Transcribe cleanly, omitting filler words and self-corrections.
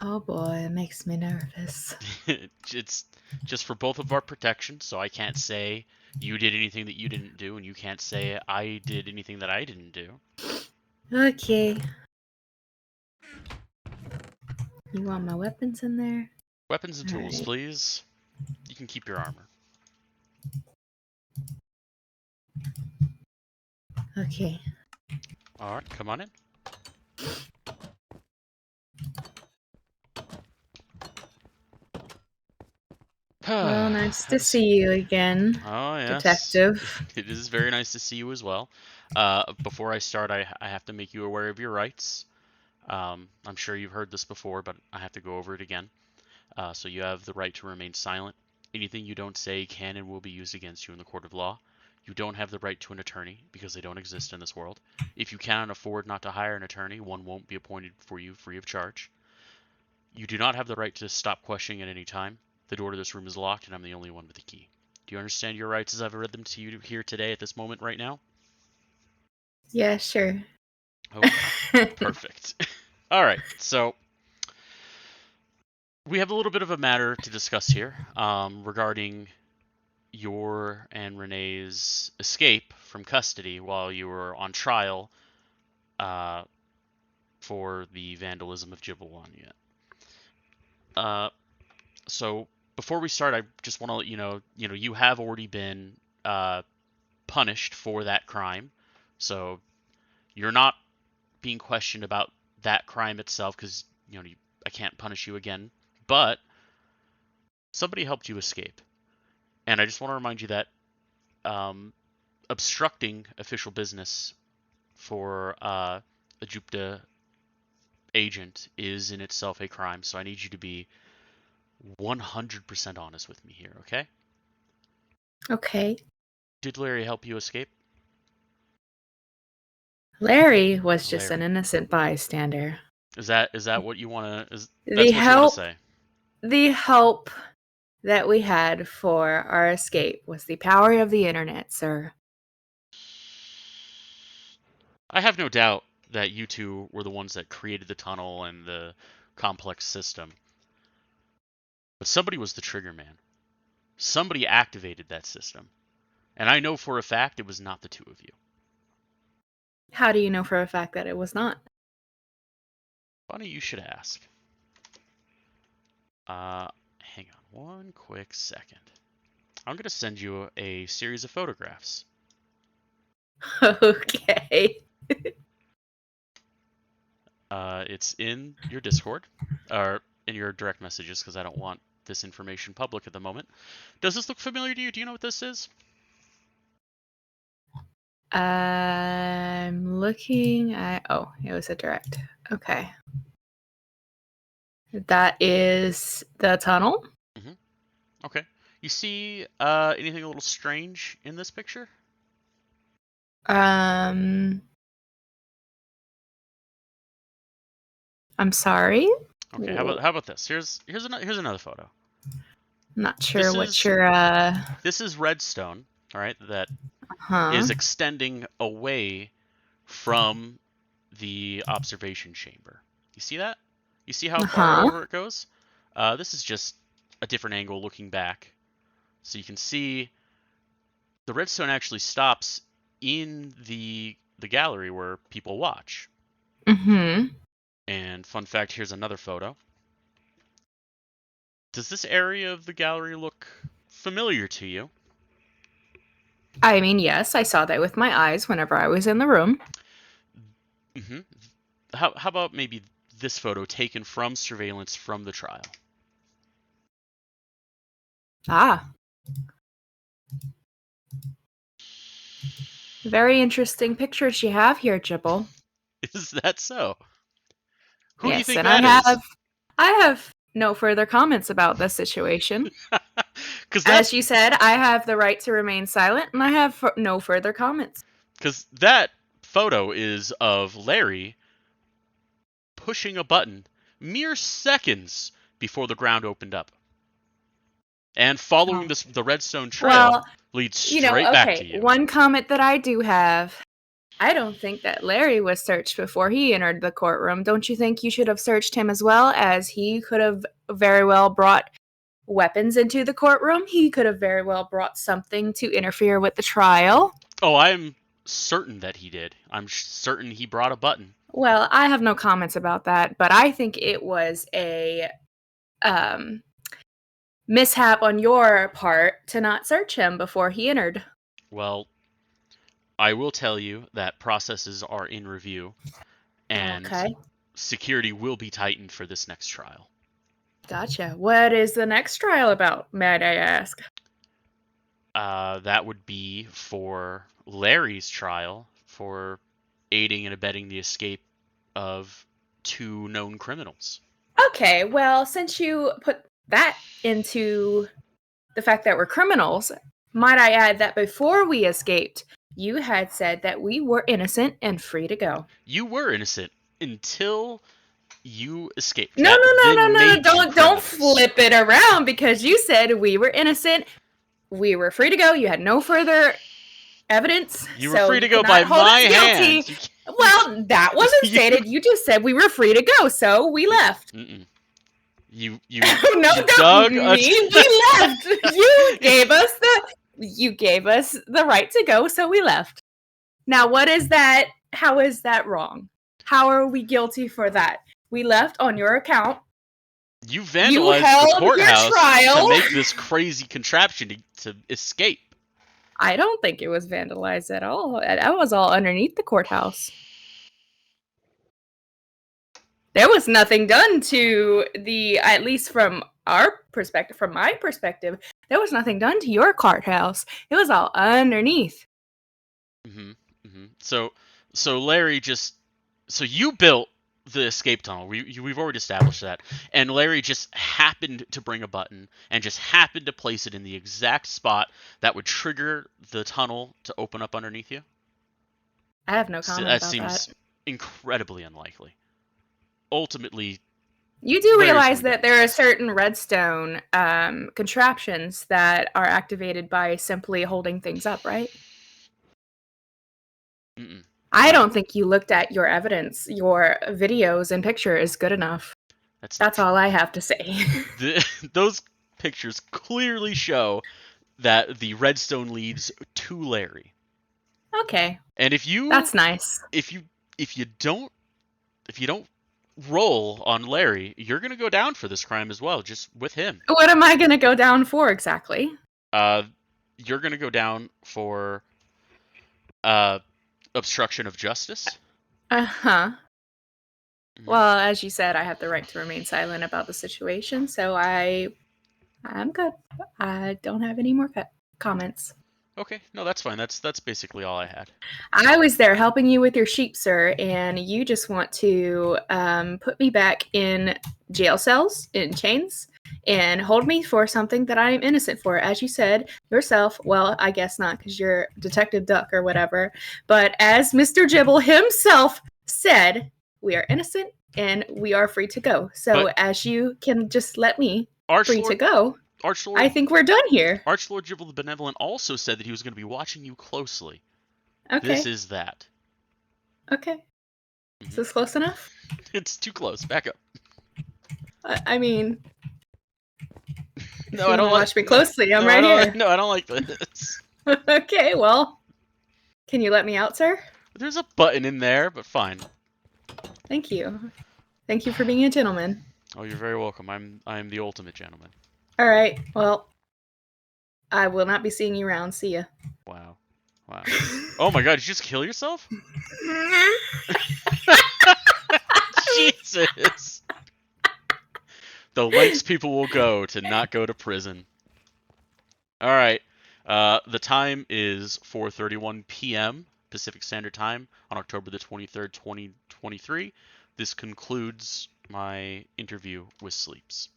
Oh boy, it makes me nervous. It's just for both of our protection, so I can't say you did anything that you didn't do, and you can't say I did anything that I didn't do. Okay. You want my weapons in there? Weapons and All tools, right. please. You can keep your armor. Okay. All right, come on in. Well, nice to That's- see you again, oh yes, detective. it is very nice to see you as well. Before I start, I have to make you aware of your rights. I'm sure you've heard this before, but I have to go over it again. So you have the right to remain silent. Anything you don't say can and will be used against you in the court of law. You don't have the right to an attorney because they don't exist in this world. If you cannot afford not to hire an attorney, one won't be appointed for you free of charge. You do not have the right to stop questioning at any time. The door to this room is locked, and I'm the only one with the key. Do you understand your rights as I've read them to you here today at this moment right now? Yeah, sure. Okay, perfect. All right, so we have a little bit of a matter to discuss here regarding your and Renee's escape from custody while you were on trial uh, for the vandalism of Jibbalwania. Uh, so before we start, I just want to let you know, you have already been uh, punished for that crime, so you're not being questioned about that crime itself because I can't punish you again. But somebody helped you escape, and I just want to remind you that um, obstructing official business for a Jupiter agent is in itself a crime, so I need you to be 100% honest with me here, okay? Okay. Did Larry help you escape? Larry was just an Larry. innocent bystander. Is that what you want to is The that's what you want to help say? the help that we had for our escape was the power of the internet, sir. I have no doubt that you two were the ones that created the tunnel and the complex system. But somebody was the trigger man. Somebody activated that system. And I know for a fact it was not the two of you. How do you know for a fact that it was not? Funny you should ask. Hang on one quick second. I'm going to send you a series of photographs. Okay. It's in your Discord, or in your direct messages, because I don't want this information public at the moment. Does this look familiar to you? Do you know what this is? I'm looking at. Oh, it was a direct. Okay. That is the tunnel. Mm-hmm. Okay. You see anything a little strange in this picture? I'm sorry. Okay. How about this? Here's another photo. I'm not sure This what is your this is redstone. All right, that huh. is extending away from the observation chamber. You see that? You see how far Uh-huh. over it goes? This is just a different angle looking back. So you can see the redstone actually stops in the gallery where people watch. Mhm. And fun fact, here's another photo. Does this area of the gallery look familiar to you? I mean, yes, I saw that with my eyes whenever I was in the room. Mm-hmm. How about maybe this photo taken from surveillance from the trial? Ah, very interesting pictures you have here, Jibble. Is that so? Who do you Yes, think and that is? I have no further comments about this situation. Because As that's you said, I have the right to remain silent, and I have no further comments. because that photo is of Larry pushing a button mere seconds before the ground opened up, and following Oh. the redstone trail Well, leads straight back to okay, you. one comment that I do have I don't think that Larry was searched before he entered the courtroom. Don't you think you should have searched him as well, as he could have very well brought weapons into the courtroom? He could have very well brought something to interfere with the trial. Oh, I'm certain that he did. I'm certain he brought a button. Well, I have no comments about that, but I think it was a um, mishap on your part to not search him before he entered. Well, I will tell you that processes are in review, and Okay, security will be tightened for this next trial. gotcha. What is the next trial about, might I ask? That would be for Larry's trial for aiding and abetting the escape of 2 known criminals. Okay, well, since you put that into the fact that we're criminals, might I add that before we escaped, you had said that we were innocent and free to go. You were innocent until you escaped. No, That no, no, no, then no, no! made you Don't criminals. flip it around, because you said we were innocent, we were free to go. You had no further evidence, You were so free to you go cannot by hold my us guilty. hands. Well, that wasn't You, stated. You just said we were free to go, so we left. mm-mm. You No, you don't dug a me. We left. You gave us the right to go, so we left. Now, what is that? How is that wrong? How are we guilty for that? We left on your account. You You vandalized the held your courthouse to trial. make this crazy contraption to escape. I don't think it was vandalized at all. That was all underneath the courthouse. There was nothing done to the, at least from our perspective, from my perspective, there was nothing done to your courthouse. It was all underneath. hmm So Larry just so you built the escape tunnel. We've already established that, and Larry just happened to bring a button and just happened to place it in the exact spot that would trigger the tunnel to open up underneath you. I have no comment That about that. seems incredibly unlikely. Ultimately, You do Larry's realize going down that in there are flames. certain redstone contraptions that are activated by simply holding things up, right? Mm-mm. I Uh, don't think you looked at your evidence. Your videos and picture is good enough. that's not That's true. all I have to say. Those pictures clearly show that the redstone leads to Larry. Okay, And that's nice. if you if you don't if you don't roll on Larry, you're gonna go down for this crime as well, just with him. What am I going to go down for exactly? Uh, you're gonna go down for uh obstruction of justice. Uh-huh. hmm Well, as you said, I have the right to remain silent about the situation, so I'm good. I don't have any more comments. Okay, no, that's fine. That's basically all I had. I was there helping you with your sheep, sir, and you just want to put me back in jail cells, in chains, and hold me for something that I am innocent for. As you said yourself, well, I guess not, because you're Detective Duck or whatever, but as Mr. Jibble himself said, we are innocent and we are free to go. So But as you can just let me free to Archlord go, I Archlord think we're done here. Archlord Jibble the Benevolent also said that he was going to be watching you closely. This Okay, is that. okay. Is hmm this close enough? It's too close. Back up. I mean, if No, you I want to don't like. watch me No, closely, I'm no, I right don't like. here. No, I don't like this. Okay, well, can you let me out, sir? There's a button in there, but fine. Thank you. Thank you for being a gentleman. Oh, you're very welcome. I'm the ultimate gentleman. All right, well, I will not be seeing you around. See ya. Wow. Wow. Oh my god, did you just kill yourself? Jesus. The lengths people will go to not go to prison. All right. The time is 4:31 p.m. Pacific Standard Time on October the 23rd, 2023. This concludes my interview with Sleeps.